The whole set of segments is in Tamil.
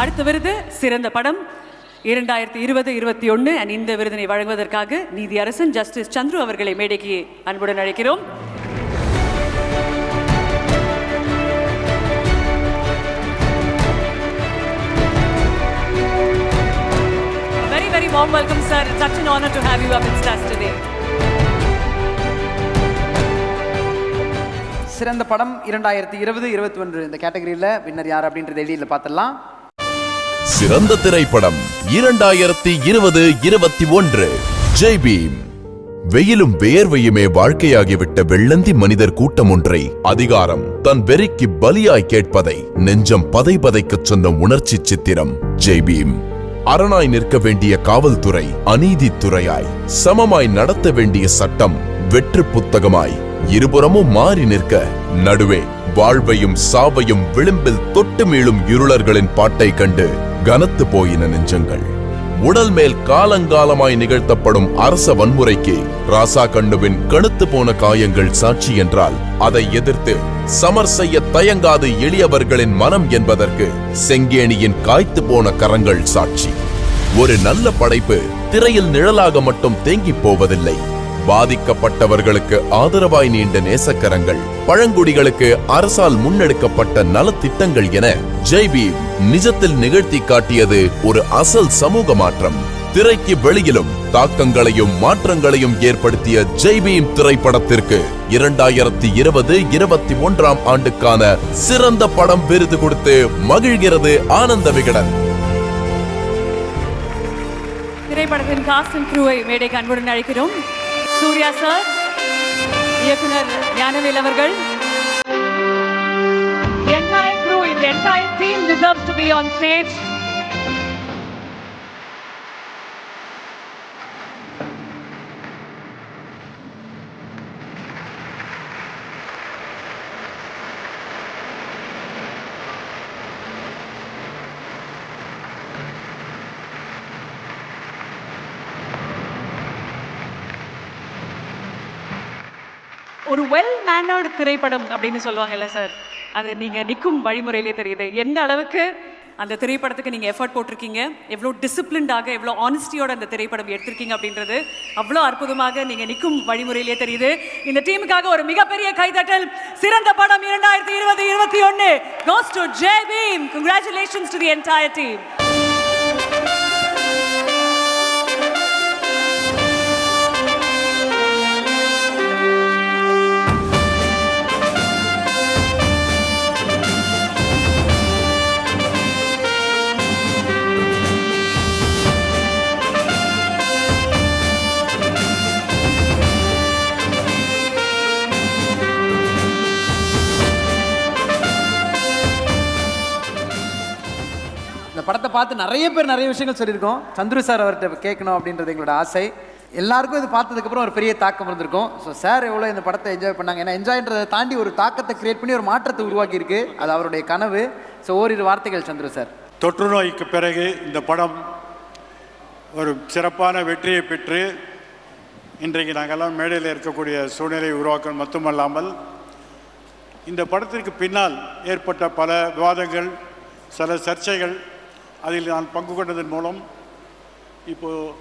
அடுத்த விருது சிறந்த படம் 2020-21 and இந்த விருதினை வழங்குவதற்காக நீதியரசன் ஜஸ்டிஸ் சந்துரு அவர்களை மேடைக்கு அன்புடன் அழைக்கிறோம். Very warm welcome, sir. It's such an honor to have you up in stars today. சிறந்த படம் 2020-21 இந்த கேட்டகரியில வின்னர் யார் அப்படின்றத எளிதில் பார்த்துடலாம். சிறந்த திரைப்படம் 2020-21 ஜெய் பீம். வெயிலும் வேர்வையுமே வாழ்க்கையாகிவிட்ட வெள்ளந்தி மனிதர் கூட்டம் ஒன்றை அதிகாரம் தன் வெறிக்கு பலியாய் கேட்பதை நெஞ்சம் பதை பதைக்கச் சொன்ன உணர்ச்சி சித்திரம் ஜெய் பீம். அரணாய் நிற்க வேண்டிய காவல்துறை அநீதித்துறையாய், சமமாய் நடத்த வேண்டிய சட்டம் வெற்று புத்தகமாய் இருபுறமும் மாறி நிற்க, நடுவே வாழ்வையும் சாவையும் விளிம்பில் தொட்டு மீளும் இருளர்களின் பாட்டை கண்டு கனத்து போயின நெஞ்சங்கள். உடல் மேல் காலங்காலமாய் நிகழ்த்தப்படும் அரச வன்முறைக்கு ராசா கண்ணுவின் கணுத்து போன காயங்கள் சாட்சி என்றால், அதை எதிர்த்து சமர் செய்ய தயங்காது எளியவர்களின் மனம் என்பதற்கு செங்கேணியின் காய்த்து போன கரங்கள் சாட்சி. ஒரு நல்ல படைப்பு திரையில் நிழலாக மட்டும் தேங்கி போவதில்லை. பாதிக்கப்பட்டவர்களுக்கு ஆதரவாய் நீண்ட நேசக்கரங்கள், பழங்குடிகளுக்கு அரசால் முன்னெடுக்கப்பட்ட நலத்திட்டங்கள் என ஜெய் பீம் நிஜத்தில் நிகழ்த்தி காட்டியது ஒரு அசல் சமூக மாற்றம். திரைக்கு வெளியிலும் தாக்கங்களையும் மாற்றங்களையும் ஏற்படுத்திய ஜெய் பீம் திரைப்படத்திற்கு 2020-21 ஆண்டுக்கான சிறந்த படம் விருது கொடுத்து மகிழ்கிறது ஆனந்த விகடன். திரைப்படத்தின் காஸ்ட் அண்ட் க்ரூவை மேடைக்கு அன்புடன் அழைக்கிறோம். சூர்யா சார், இயக்குனர் ஞானவேல் அவர்கள். The entire crew, the entire team deserves to be on stage. ஒரு வெல் மேனர்டு திரைப்படம் அப்படின்னு சொல்லுவாங்கல்ல சார், அது நீங்கள் நிற்கும் வழிமுறையிலே தெரியுது எந்த அளவுக்கு அந்த திரைப்படத்துக்கு நீங்கள் எஃபர்ட் போட்டிருக்கீங்க, எவ்வளோ டிசிப்ளின்டாக எவ்வளோ ஆனஸ்டியோட அந்த திரைப்படம் எடுத்திருக்கீங்க அப்படின்றது அவ்வளோ அற்புதமாக நீங்கள் நிற்கும் வழிமுறையிலே தெரியுது. இந்த டீமுக்காக ஒரு மிகப்பெரிய கைதட்டல். சிறந்த படம் 2020-21 goes to Jai Bhim. Congratulations to the entire team. இந்த படத்தை பார்த்து நிறைய பேர் நிறைய விஷயங்கள் சொல்லியிருக்கோம். சந்துரு சார் அவர்கிட்ட கேட்கணும் அப்படின்றது எங்களோட ஆசை. எல்லாருக்கும் இது பார்த்ததுக்கப்புறம் ஒரு பெரிய தாக்கம் இருந்திருக்கும். ஸோ சார் எவ்வளோ இந்த படத்தை என்ஜாய் பண்ணாங்க, ஏன்னா என்ஜாய்ன்றதை தாண்டி ஒரு தாக்கத்தை கிரியேட் பண்ணி ஒரு மாற்றத்தை உருவாக்கி இருக்கு. அது அவருடைய கனவு. ஸோ ஓரிரு வார்த்தைகள் சந்துரு சார். தொற்று நோய்க்கு பிறகு இந்த படம் ஒரு சிறப்பான வெற்றியை பெற்று இன்றைக்கு நாங்கள்லாம் மேடையில் இருக்கக்கூடிய சூழ்நிலையை உருவாக்க மட்டுமல்லாமல், இந்த படத்திற்கு பின்னால் ஏற்பட்ட பல விவாதங்கள், சில சர்ச்சைகள், அதில் நான் பங்கு கொண்டதன் மூலம் இப்போது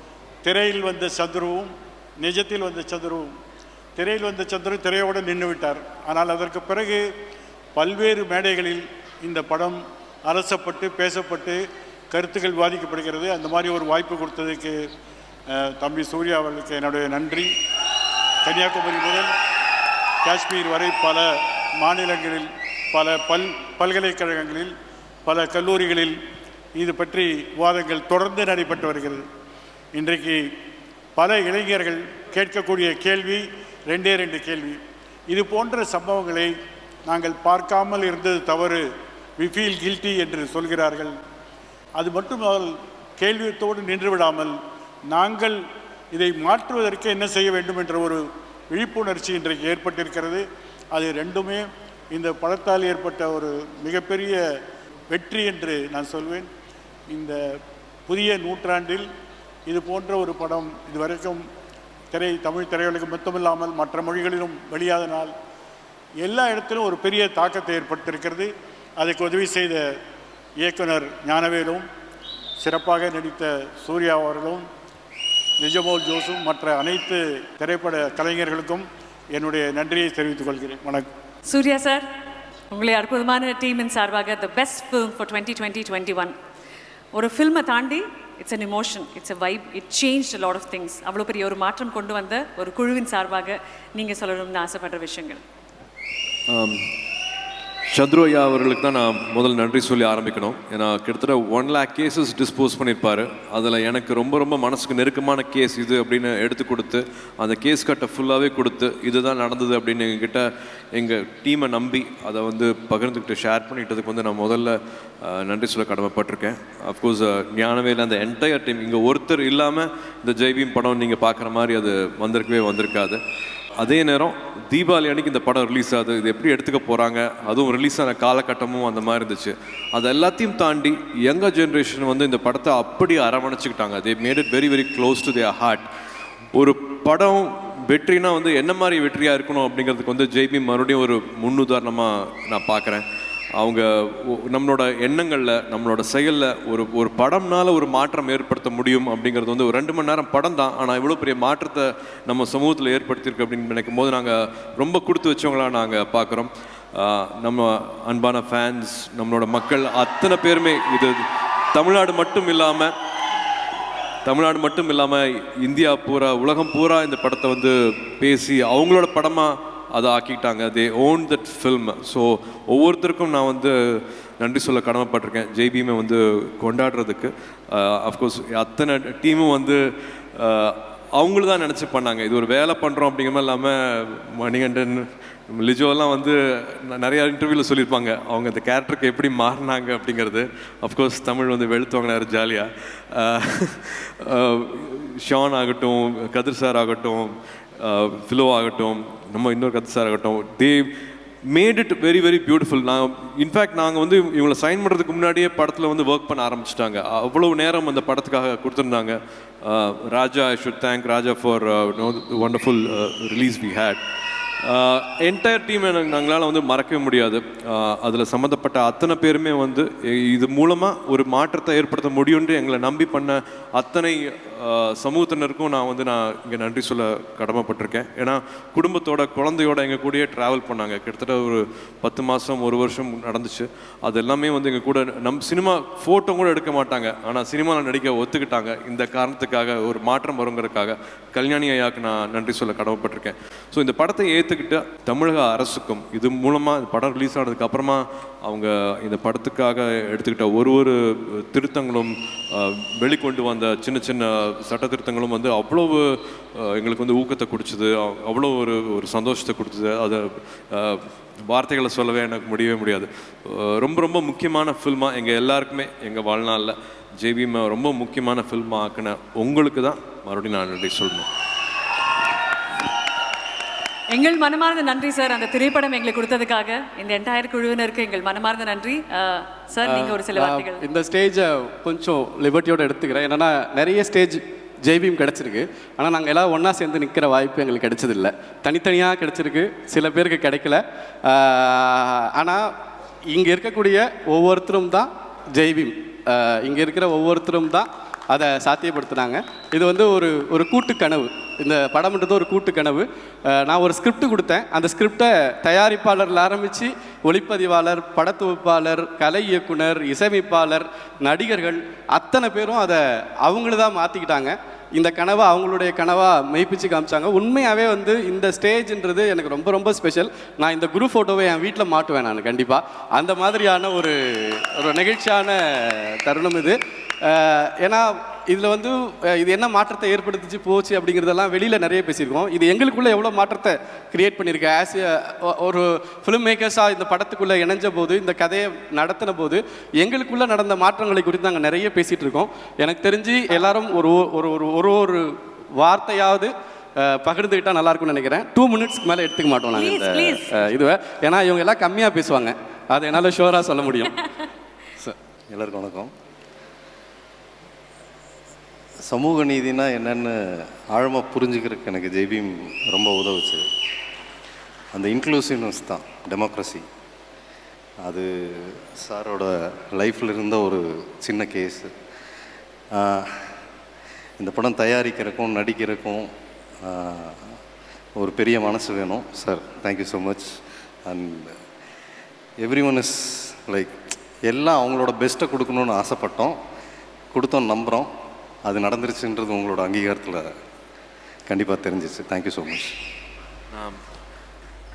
திரையில் வந்த சந்துருவும் நிஜத்தில் வந்த சந்துருவும், திரையில் வந்த சந்துரு திரையோடு நின்று விட்டார். ஆனால் அதற்கு பிறகு பல்வேறு மேடைகளில் இந்த படம் அரசப்பட்டு பேசப்பட்டு கருத்துக்கள் விவாதிக்கப்படுகிறது. அந்த மாதிரி ஒரு வாய்ப்பு கொடுத்ததுக்கு தம்பி சூர்யா அவர்களுக்கு என்னுடைய நன்றி. கன்னியாகுமரி முதல் காஷ்மீர் வரை பல மாநிலங்களில், பல பல்கலைக்கழகங்களில், பல கல்லூரிகளில் இது பற்றி விவாதங்கள் தொடர்ந்து நடைபெற்று வருகிறது. இன்றைக்கு பல இளைஞர்கள் கேட்கக்கூடிய கேள்வி ரெண்டே கேள்வி. இது போன்ற சம்பவங்களை நாங்கள் பார்க்காமல் இருந்தது தவறு, வி ஃபீல் கில்ட்டி என்று சொல்கிறார்கள். அது மட்டும் கேள்வியத்தோடு நின்று விடாமல் நாங்கள் இதை மாற்றுவதற்கு என்ன செய்ய வேண்டும் என்ற ஒரு விழிப்புணர்ச்சி இன்றைக்கு ஏற்பட்டிருக்கிறது. அது ரெண்டுமே இந்த படத்தால் ஏற்பட்ட ஒரு மிகப்பெரிய வெற்றி என்று நான் சொல்வேன். இந்த புதிய நூற்றாண்டில் இது போன்ற ஒரு படம் இதுவரைக்கும் தமிழ் திரையுலகு மட்டுமில்லாமல் மற்ற மொழிகளிலும் வெளியாதனால் எல்லா இடத்திலும் ஒரு பெரிய தாக்கத்தை ஏற்படுத்தியிருக்கிறது. அதுக்கு உதவி செய்த இயக்குனர் ஞானவேலும், சிறப்பாக நடித்த சூர்யா அவர்களும், நிஜமோல் ஜோஸும், மற்ற அனைத்து திரைப்பட கலைஞர்களுக்கும் என்னுடைய நன்றியை தெரிவித்துக் கொள்கிறேன். வணக்கம். சூர்யா சார், உங்களை அற்புதமான டீமின் சார்பாக த பெஸ்ட் ஃபில்ம் ஃபார் 2020-21. ஒரு ஃபில்மை தாண்டி it's an emotion, it's a vibe, it change a lot of things. அவ்வளோ பெரிய ஒரு மாற்றம் கொண்டு வந்த ஒரு குழுவின் சார்பாக நீங்கள் சொல்லணும்னு ஆசைப்படுற விஷயங்கள். சந்துரு ஐயா அவர்களுக்கு தான் நான் முதல் நன்றி சொல்லி ஆரம்பிக்கணும். ஏன்னா கிட்டத்தட்ட 1 lakh கேசஸ் டிஸ்போஸ் பண்ணியிருப்பார். அதில் எனக்கு ரொம்ப ரொம்ப மனசுக்கு நெருக்கமான கேஸ் இது அப்படின்னு எடுத்து கொடுத்து அந்த கேஸ் கட்டை ஃபுல்லாகவே கொடுத்து இதுதான் நடந்தது அப்படின்னு எங்ககிட்ட எங்கள் டீமை நம்பி அதை வந்து பகிர்ந்துக்கிட்டு ஷேர் பண்ணிட்டதுக்கு வந்து நான் முதல்ல நன்றி சொல்ல கடமைப்பட்டிருக்கேன். அஃப்கோர்ஸ் ஞானவேல் அந்த என்டையர் டீம், இங்கே ஒருத்தர் இல்லாமல் இந்த ஜெய்பீம் படம் நீங்கள் பார்க்குற மாதிரி அது வந்திருக்காது. அதே நேரம் தீபாவளி அன்னைக்கு இந்த படம் ரிலீஸ் ஆகுது, இது எப்படி எடுத்துக்க போகிறாங்க, அதுவும் ரிலீஸ் ஆன காலகட்டமும் அந்த மாதிரி இருந்துச்சு. அது எல்லாத்தையும் தாண்டி யங்கர் ஜென்ரேஷன் வந்து இந்த படத்தை அப்படி அரவணைச்சிக்கிட்டாங்க. They made it very very close to their heart. ஒரு படம் வெற்றினா வந்து என்ன மாதிரி வெற்றியாக இருக்கணும் அப்படிங்கிறதுக்கு வந்து ஜெய்பீம் மறுபடியும் ஒரு முன்னுதாரணமாக நான் பார்க்குறேன். அவங்க நம்மளோட எண்ணங்களில், நம்மளோட செயலில் ஒரு படம்னால ஒரு மாற்றம் ஏற்படுத்த முடியும் அப்படிங்கிறது வந்து ஒரு 2 மணி நேரம் படம் தான், ஆனால் இவ்வளோ பெரிய மாற்றத்தை நம்ம சமூகத்தில் ஏற்படுத்தியிருக்கு அப்படின்னு நினைக்கும் போது நாங்கள் ரொம்ப கொடுத்து வச்சவங்களாக நாங்கள் பார்க்குறோம். நம்ம அன்பான ஃபேன்ஸ், நம்மளோட மக்கள் அத்தனை பேருமே, இது தமிழ்நாடு மட்டும் இல்லாமல் இந்தியா பூரா, உலகம் பூரா இந்த படத்தை வந்து பேசி அவங்களோட படமாக அதை ஆக்கிட்டாங்க. தே ஓன் தட் ஃபில்ம். ஸோ ஒவ்வொருத்தருக்கும் நான் வந்து நன்றி சொல்ல கடமைப்பட்டிருக்கேன் ஜெய்பீமை வந்து கொண்டாடுறதுக்கு. அஃப்கோர்ஸ் அத்தனை டீமும் வந்து அவங்கள தான் நினச்சி பண்ணாங்க. இது ஒரு வேலை பண்ணுறோம் அப்படிங்கிற மாதிரி இல்லாமல் மணிகண்டன், லிஜோலாம் வந்து நிறையா இன்டர்வியூவில் சொல்லியிருப்பாங்க அவங்க அந்த கேரக்டருக்கு எப்படி மாறினாங்க அப்படிங்கிறது. அஃப்கோர்ஸ் தமிழ் வந்து வெளுத்து வாங்கினார் ஜாலியாக. ஷான் ஆகட்டும், கதிர் சார் ஆகட்டும், ஃபிலோ ஆகட்டும், நம்ம இன்னொரு கதை சார் ஆகட்டும், தே made it very very beautiful. நாங்கள் வந்து இவங்களை சைன் பண்ணுறதுக்கு முன்னாடியே படத்தில் வந்து ஒர்க் பண்ண ஆரம்பிச்சிட்டாங்க. அவ்வளோ நேரம் அந்த படத்துக்காக கொடுத்துருந்தாங்க. Raja, I should thank Raja for wonderful release we had. Entire team நாங்களால் வந்து மறக்கவே முடியாது. அதில் சம்மந்தப்பட்ட அத்தனை பேருமே வந்து இது மூலமாக ஒரு மாற்றத்தை ஏற்படுத்த முடியும்னு எங்களை நம்பி பண்ண அத்தனை சமூகத்தினருக்கும் நான் இங்கே நன்றி சொல்ல கடமைப்பட்டிருக்கேன். ஏன்னா குடும்பத்தோட, குழந்தையோட எங்கள் கூடயே ட்ராவல் பண்ணாங்க. கிட்டத்தட்ட ஒரு 10 மாதம் 1 வருஷம் நடந்துச்சு. அது எல்லாமே வந்து எங்கள் கூட சினிமா ஃபோட்டோ கூட எடுக்க மாட்டாங்க, ஆனால் சினிமாவில் நடிக்க ஒத்துக்கிட்டாங்க. இந்த காரணத்துக்காக ஒரு மாற்றம் வருங்கிறதுக்காக கல்யாணி ஐயாவுக்கு நான் நன்றி சொல்ல கடமைப்பட்டிருக்கேன். ஸோ இந்த படத்தை ஏற்றுக்கிட்ட தமிழக அரசுக்கும், இது மூலமாக படம் ரிலீஸ் ஆனதுக்கு அப்புறமா அவங்க இந்த படத்துக்காக எடுத்துக்கிட்ட ஒரு திருத்தங்களும், வெளிக்கொண்டு வந்த சின்ன சின்ன சட்ட திருத்தங்களும் வந்து அவ்வளோ எங்களுக்கு வந்து ஊக்கத்தை கொடுத்தது, அவ்வளோ ஒரு சந்தோஷத்தை கொடுத்தது. அதை வார்த்தைகளை சொல்லவே எனக்கு முடியவே முடியாது. ரொம்ப ரொம்ப முக்கியமான ஃபில்மாக எங்கள் எல்லாருக்குமே எங்கள் வாழ்நாளில் ஜெய்பீமை ரொம்ப முக்கியமான ஃபில்மாக ஆக்கின உங்களுக்கு தான் மறுபடியும் நான் நன்றி சொல்லணும். எங்கள் மனமார்ந்த நன்றி சார், அந்த திரைப்படம் எங்களுக்கு கொடுத்ததுக்காக. இந்த என்டையர் குழுவினருக்கு எங்கள் மனமார்ந்த நன்றி சார். நீங்கள் ஒரு சில வார்த்தைகள். இந்த ஸ்டேஜை கொஞ்சம் லிபர்ட்டியோடு எடுத்துக்கிறேன். என்னென்னா நிறைய ஸ்டேஜ் ஜெய்பீம் கிடச்சிருக்கு, ஆனால் நாங்கள் எல்லாம் ஒன்றா சேர்ந்து நிற்கிற வாய்ப்பு எங்களுக்கு கிடைச்சதில்லை. தனித்தனியாக கிடச்சிருக்கு, சில பேருக்கு கிடைக்கல. ஆனால் இங்கே இருக்கக்கூடிய ஒவ்வொருத்தரும் தான் ஜெய்பீம், இங்கே இருக்கிற ஒவ்வொருத்தரும் தான் அதை சாத்தியப்படுத்துனாங்க. இது வந்து ஒரு கூட்டு கனவு. இந்த படம்ன்றது ஒரு கூட்டு கனவு. நான் ஒரு ஸ்கிரிப்ட் கொடுத்தேன். அந்த ஸ்கிரிப்டை தயாரிப்பாளரில் ஆரம்பித்து ஒளிப்பதிவாளர், படத்தொகுப்பாளர், கலை இயக்குனர், இசையமைப்பாளர், நடிகர்கள் அத்தனை பேரும் அதை அவங்கள தான் மாற்றிக்கிட்டாங்க. இந்த கனவை அவங்களுடைய கனவாக மெய்ப்பிச்சு காமிச்சாங்க. உண்மையாகவே வந்து இந்த ஸ்டேஜ்ன்றது எனக்கு ரொம்ப ரொம்ப ஸ்பெஷல். நான் இந்த குரூப் ஃபோட்டோவை என் வீட்டில் மாட்டுவேன் நான் கண்டிப்பாக. அந்த மாதிரியான ஒரு நெகிழ்ச்சியான தருணம் இது. ஏன்னா இதில் வந்து இது என்ன மாற்றத்தை ஏற்படுத்திச்சு போச்சு அப்படிங்கிறதெல்லாம் வெளியில் நிறைய பேசியிருக்கோம். இது எங்களுக்குள்ளே எவ்வளோ மாற்றத்தை க்ரியேட் பண்ணியிருக்கேன். ஆஸ் ஒரு ஃபிலிம் மேக்கர்ஸாக இந்த படத்துக்குள்ளே இணைஞ்ச போது, இந்த கதையை நடத்தின போது எங்களுக்குள்ளே நடந்த மாற்றங்களை குறித்து நாங்கள் நிறைய பேசிகிட்டு இருக்கோம். எனக்கு தெரிஞ்சு எல்லாரும் ஒரு வார்த்தையாவது பகிர்ந்துக்கிட்டால் நல்லாயிருக்கும்னு நினைக்கிறேன். 2 மினிட்ஸ்க்கு மேலே எடுத்துக்க மாட்டோம் நாங்கள் இந்த இதுவை. ஏன்னா இவங்க எல்லாம் கம்மியாக பேசுவாங்க, அது என்னால் ஷுவராக சொல்ல முடியும். சார் எல்லாருக்கும் வணக்கம். சமூக நீதினா என்னென்னு ஆழமாக புரிஞ்சுக்கிறதுக்கு எனக்கு ஜெய்பீம் ரொம்ப உதவுச்சு. அந்த இன்க்ளூசிவ்னஸ் தான் டெமோக்ரஸி. அது சாரோட லைஃப்பில் இருந்த ஒரு சின்ன கேஸு. இந்த படம் தயாரிக்கிறக்கும் நடிக்கிறக்கும் ஒரு பெரிய மனசு வேணும் sir. Thank you so much. And every one is like எல்லாம் அவங்களோட பெஸ்ட்டை கொடுக்கணுன்னு ஆசைப்பட்டோம், கொடுத்தோம், நம்புகிறோம். அது நடந்துருச்சுன்றது உங்களோட அங்கீகாரத்தில் கண்டிப்பாக தெரிஞ்சிச்சு. Thank you so much.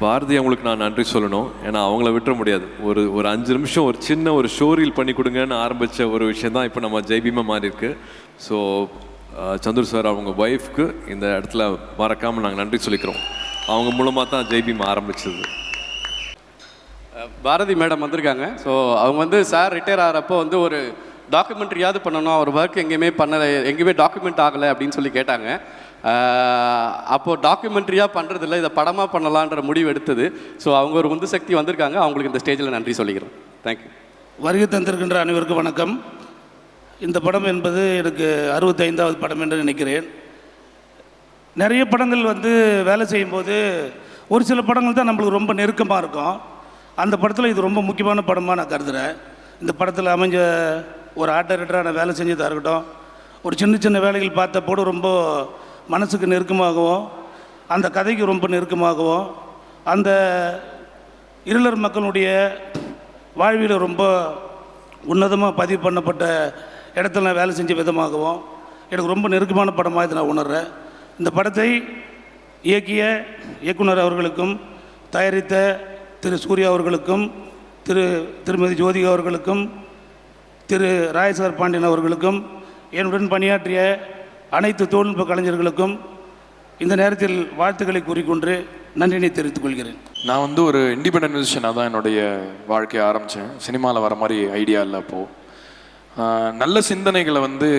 பாரதி அவங்களுக்கு நான் நன்றி சொல்லணும். ஏன்னா அவங்கள விட்டுற முடியாது. ஒரு 5 நிமிஷம் ஒரு சின்ன ஒரு ஷோ ரீல் பண்ணி கொடுங்கன்னு ஆரம்பித்த ஒரு விஷயம் தான் இப்போ நம்ம ஜெய்பீமாக மாறி இருக்கு. ஸோ சந்துரு சார் அவங்க ஒய்ஃப்க்கு இந்த இடத்துல மறக்காமல் நாங்கள் நன்றி சொல்லிக்கிறோம். அவங்க மூலமாக தான் ஜெய்பீம் ஆரம்பிச்சது. பாரதி மேடம் வந்திருக்காங்க. ஸோ அவங்க வந்து சார் ரிட்டையர் ஆகிறப்போ வந்து ஒரு டாக்குமெண்ட்ரியாவது பண்ணணும், அவர் ஒர்க் எங்கேயுமே டாக்குமெண்ட் ஆகலை அப்படின்னு சொல்லி கேட்டாங்க. அப்போது டாக்குமெண்ட்ரியாக பண்ணுறதில்ல, இதை படமாக பண்ணலான்ற முடிவு எடுத்தது. ஸோ அவங்க ஒரு உந்து சக்தி வந்திருக்காங்க. அவங்களுக்கு இந்த ஸ்டேஜில் நன்றி சொல்லிக்கிறோம். தேங்க்யூ. வருகை தந்திருக்கின்ற அனைவருக்கும் வணக்கம். இந்த படம் என்பது எனக்கு 65வது படம் என்று நினைக்கிறேன். நிறைய படங்கள் வந்து வேலை செய்யும்போது ஒரு சில படங்கள் தான் நம்மளுக்கு ரொம்ப நெருக்கமாக இருக்கும். அந்த படத்தில் இது ரொம்ப முக்கியமான படமாக நான் கருதுகிறேன். இந்த படத்தில் அமைஞ்ச ஒரு ஆர்ட் டைரக்டராக நான் வேலை செஞ்சதாக இருக்கட்டும், ஒரு சின்ன சின்ன வேலைகள் பார்த்தப்போடு ரொம்ப மனசுக்கு நெருக்கமாகவும் அந்த கதைக்கு ரொம்ப நெருக்கமாகவும் அந்த இருளர் மக்களுடைய வாழ்வில் ரொம்ப உன்னதமாக பதிவு பண்ணப்பட்ட இடத்துல நான் வேலை செஞ்ச விதமாகவும் எனக்கு ரொம்ப நெருக்கமான படமாக இதை நான் உணர்கிறேன். இந்த படத்தை இயக்கிய இயக்குனர் அவர்களுக்கும் தயாரித்த திரு சூர்யா அவர்களுக்கும் திருமதி ஜோதிகா அவர்களுக்கும் திரு ராயசார் பாண்டியன் அவர்களுக்கும் என்னுடன் பணியாற்றிய அனைத்து தொழில்நுட்ப கலைஞர்களுக்கும் இந்த நேரத்தில் வாழ்த்துக்களை கூறிக்கொண்டு நன்றினை தெரிவித்துக் கொள்கிறேன். நான் வந்து ஒரு இண்டிபெண்டன்ட் மியூசிஷியனாக தான் என்னுடைய வாழ்க்கையை ஆரம்பித்தேன். சினிமாவில் வர மாதிரி ஐடியா இல்லை. அப்போது நல்ல சிந்தனைகளை வந்து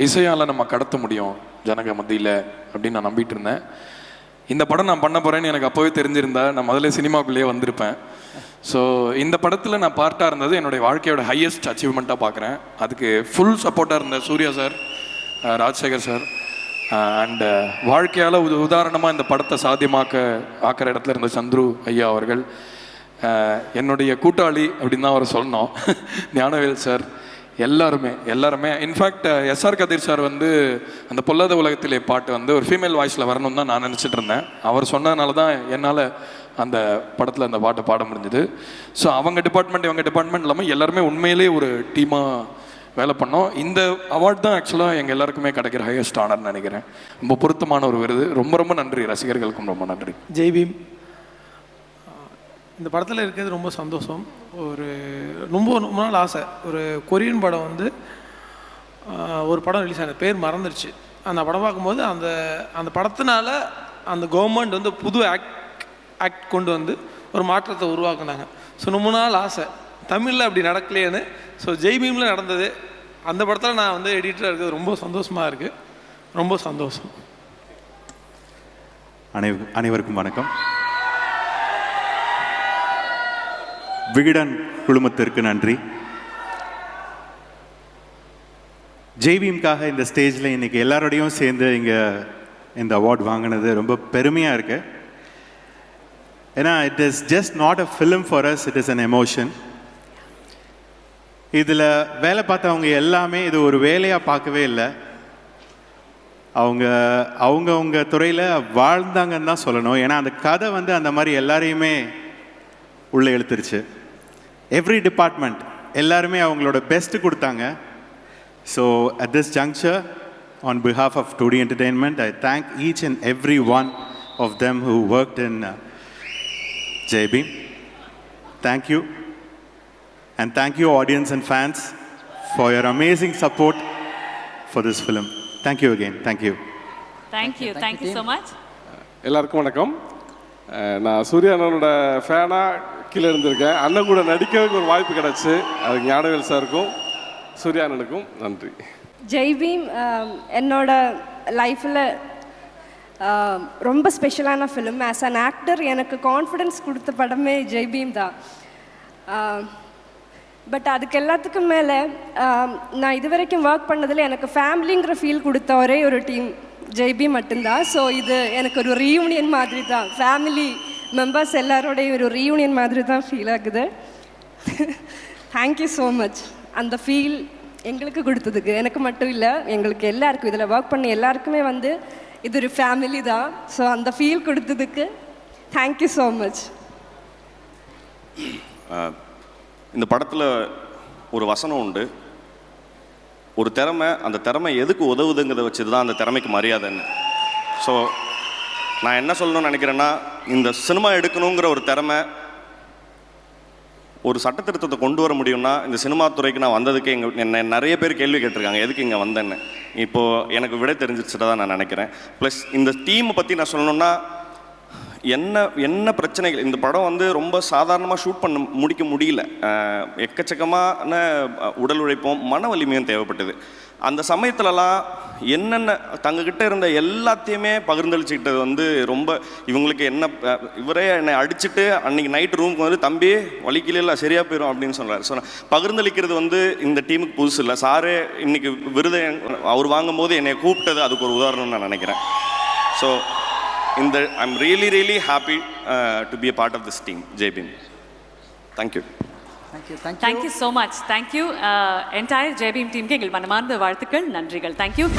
இசையால் நம்ம கடத்த முடியும் ஜனங்க மத்தியில் அப்படின்னு நான் நம்பிட்டு இருந்தேன். இந்த படம் நான் பண்ண போகிறேன்னு எனக்கு அப்போவே தெரிஞ்சிருந்தா நான் முதல்ல சினிமாக்குள்ளேயே வந்திருப்பேன். ஸோ இந்த படத்தில் நான் பார்ட்டாக இருந்தது என்னுடைய வாழ்க்கையோட ஹையஸ்ட் அச்சீவ்மெண்ட்டாக பார்க்குறேன். அதுக்கு ஃபுல் சப்போர்ட்டாக இருந்த Suriya sir, Rajasekar sir and வாழ்க்கையால் உதாரணமாக இந்த படத்தை ஆக்கிற இடத்துல இருந்த சந்துரு ஐயா அவர்கள், என்னுடைய கூட்டாளி அப்படின்னு தான் அவர் சொல்லணும், ஞானவேல் சார், எல்லாருமே இன்ஃபேக்ட் எஸ்ஆர் கதிர் சார் வந்து அந்த பொல்லாத உலகத்திலே பாட்டு வந்து ஒரு ஃபீமேல் வாய்ஸில் வரணும்னு தான் நான் நினச்சிட்டு இருந்தேன். அவர் சொன்னதுனால தான் என்னால் அந்த படத்தில் அந்த பாட்டை பாட முடிஞ்சுது. ஸோ அவங்க டிபார்ட்மெண்ட் இல்லாமல் எல்லாருமே உண்மையிலே ஒரு டீமாக வேலை பண்ணோம். இந்த அவார்ட் தான் ஆக்சுவலாக எங்கள் எல்லாருக்குமே கிடைக்கிற ஹையஸ்ட் ஆனர்னு நினைக்கிறேன். ரொம்ப பொருத்தமான ஒரு விருது. ரொம்ப நன்றி, ரசிகர்களுக்கும் ரொம்ப நன்றி. ஜெய்பீம் இந்த படத்தில் இருக்கிறது ரொம்ப சந்தோஷம். ரொம்ப நாள் ஆசை. ஒரு கொரியன் படம் வந்து ஒரு படம் ரிலீஸ் ஆனது, பேர் மறந்துடுச்சு. அந்த படம் பார்க்கும்போது அந்த படத்தினால அந்த கவர்மெண்ட் வந்து புது ஆக்ட் கொண்டு வந்து ஒரு மாற்றத்தை உருவாக்குனாங்க. ஸோ ரொம்ப நாள் ஆசை, தமிழில் அப்படி நடக்கலையேன்னு. ஸோ ஜெய்பீமில் நடந்தது. அந்த படத்தில் நான் வந்து எடிட்டராக இருக்கிறது ரொம்ப சந்தோஷமாக இருக்குது. ரொம்ப சந்தோஷம். அனைவருக்கும் வணக்கம். விகடன் குழுமத்திற்கு நன்றி. ஜெய்பீம்காக இந்த ஸ்டேஜில் இன்றைக்கி எல்லாரோடையும் சேர்ந்து இங்கே இந்த அவார்ட் வாங்கினது ரொம்ப பெருமையாக இருக்குது. ஏன்னா it is just not a film for us, it is an emotion. இதில் வேலை பார்த்தவங்க எல்லாமே இது ஒரு வேலையாக பார்க்கவே இல்லை. அவங்க துறையில் வாழ்ந்தாங்கன்னு தான் சொல்லணும். ஏன்னா அந்த கதை வந்து அந்த மாதிரி எல்லாரையுமே உள்ளே இழுத்துருச்சு. எவ்ரி டிபார்ட்மெண்ட் எல்லாருமே அவங்களோட பெஸ்ட்டு கொடுத்தாங்க. So at this juncture, on behalf of 2D Entertainment, I thank each and every one of them who worked in Jaybeam. Thank you. And thank you audience and fans for your amazing support for this film. Thank you again. Thank you. Thank you so much. எல்லாருக்கும் வணக்கம். நான் சூர்யா அண்ணனோட ஃபேனாக கீழே இருந்திருக்கேன். அண்ணன் கூட நடிக்கிறதுக்கு ஒரு வாய்ப்பு கிடச்சி, அதுக்கு ஞானவேல் சாருக்கும் சூர்யா அண்ணனுக்கும் நன்றி. ஜெய்பீம் என்னோட லைஃப்பில் ரொம்ப ஸ்பெஷலான ஃபிலிம். ஆஸ் அன் ஆக்டர் எனக்கு கான்ஃபிடென்ஸ் கொடுத்த படமே ஜெய்பீம் தான். பட் அதுக்கு எல்லாத்துக்கும் மேலே நான் இது வரைக்கும் ஒர்க் பண்ணதில் எனக்கு ஃபேமிலிங்கிற ஃபீல் கொடுத்த ஒரே ஒரு டீம் ஜெய்பீம் மட்டும்தான். ஸோ இது எனக்கு ஒரு ரீயூனியன் மாதிரி தான், ஃபேமிலி மெம்பர்ஸ் எல்லாரோடைய ஒரு ரீயூனியன் மாதிரி தான் ஃபீல் ஆகுது. Thank you so much. அந்த ஃபீல் எங்களுக்கு கொடுத்ததுக்கு, எனக்கு மட்டும் இல்லை எங்களுக்கு எல்லாருக்கும், இதில் ஒர்க் பண்ண எல்லாருக்குமே வந்து இது ஒரு ஃபேமிலி தான். ஸோ அந்த ஃபீல் கொடுத்ததுக்கு தேங்க்யூ ஸோ மச். இந்த படத்தில் ஒரு வசனம் உண்டு, ஒரு திறமை, அந்த திறமை எதுக்கு உதவுதுங்கிறத வச்சு தான் அந்த திறமைக்கு மரியாதைன்னு. ஸோ நான் என்ன சொல்லணும்னு நினைக்கிறேன்னா, இந்த சினிமா எடுக்கணுங்கிற ஒரு திறமை, ஒரு சட்டத்திருத்தத்தை கொண்டு வர முடியும்னா, இந்த சினிமா துறைக்கு நான் வந்ததுக்கு என்ன நிறைய பேர் கேள்வி கேட்டிருக்காங்க, எதுக்கு இங்கே வந்தேன்னு. இப்போது எனக்கு விடை தெரிஞ்சிச்சுட்டு தான் நான் நினைக்கிறேன். ப்ளஸ் இந்த டீமை பற்றி நான் சொல்லணுன்னா, என்ன பிரச்சனைகள், இந்த படம் வந்து ரொம்ப சாதாரணமாக ஷூட் பண்ண முடிக்க முடியல. எக்கச்சக்கமான உடல் உழைப்பும் மன வலிமையும் தேவைப்பட்டது. அந்த சமயத்துலலாம் என்னென்ன தங்கக்கிட்ட இருந்த எல்லாத்தையுமே பகிர்ந்தளிச்சுக்கிட்டது வந்து ரொம்ப, இவங்களுக்கு என்ன, இவரே என்னை அடிச்சுட்டு அன்றைக்கி நைட்டு ரூமுக்கு வந்து தம்பி வலிக்கல சரியாக போயிடும் அப்படின்னு சொல்கிறார். ஸோ பகிர்ந்தளிக்கிறது வந்து இந்த டீமுக்கு புதுசு இல்லை. சாரே இன்றைக்கி விருதை அவர் வாங்கும்போது என்னை கூப்பிட்டது அதுக்கு ஒரு உதாரணம்னு நான் நினைக்கிறேன். So I'm really happy to be a part of this team, JBeam. Thank you. Thank you so much. Thank you. Entire JBeam team க்கு எங்கள் மனமார்ந்த வாழ்த்துக்கள், நன்றிகள். Thank you.